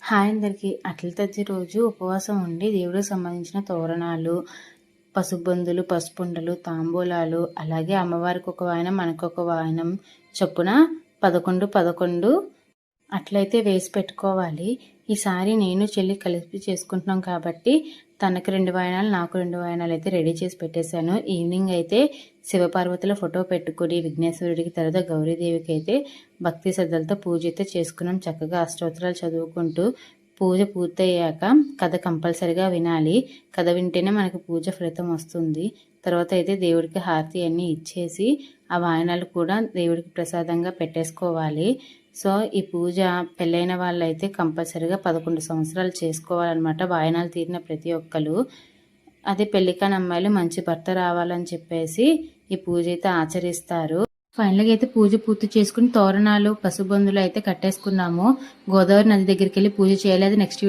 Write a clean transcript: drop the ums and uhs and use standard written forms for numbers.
Hi అందరికీ. అట్ల తద్ది రోజు ఉపవాసం ఉండి దేవుడికి సంబంధించిన తోరణాలు, పసుబొందులు, పసుపుండలు, తాంబూలాలు, అలాగే అమ్మవారికి ఒక వాయనం, మనకొక వాయనం చొప్పున 11, 11 అట్లయితే వేసి పెట్టుకోవాలి. ఈసారి నేను చెల్లి కలిపి చేసుకుంటున్నాం కాబట్టి తనకు 2 వాయనాలు, నాకు 2 వాయనాలు అయితే రెడీ చేసి పెట్టేశాను. ఈవినింగ్ అయితే శివపార్వతుల ఫోటో పెట్టుకుని విఘ్నేశ్వరుడికి, తర్వాత గౌరీదేవికి అయితే భక్తి శ్రద్ధలతో పూజ అయితే చేసుకున్నాం. చక్కగా అష్టోత్తరాలు చదువుకుంటూ పూజ పూర్తయ్యాక కథ కంపల్సరిగా వినాలి. కథ వింటేనే మనకు పూజ ఫలితం వస్తుంది. తర్వాత అయితే దేవుడికి హారతి అన్నీ ఇచ్చేసి ఆ వాయనాలు కూడా దేవుడికి ప్రసాదంగా పెట్టేసుకోవాలి. సో ఈ పూజ పెళ్ళైన వాళ్ళైతే కంపల్సరిగా 11 సంవత్సరాలు చేసుకోవాలన్నమాట, వాయనాలు తీరిన ప్రతి ఒక్కరు. అదే పెళ్ళికాని అమ్మాయిలు మంచి భర్త రావాలని చెప్పేసి ఈ పూజ అయితే ఆచరిస్తారు. ఫైనల్గా అయితే పూజ పూర్తి చేసుకుని తోరణాలు, పసుబందులు అయితే కట్టేసుకున్నాము. గోదావరి నది దగ్గరికి వెళ్ళి పూజ చేయాలి. అది నెక్స్ట్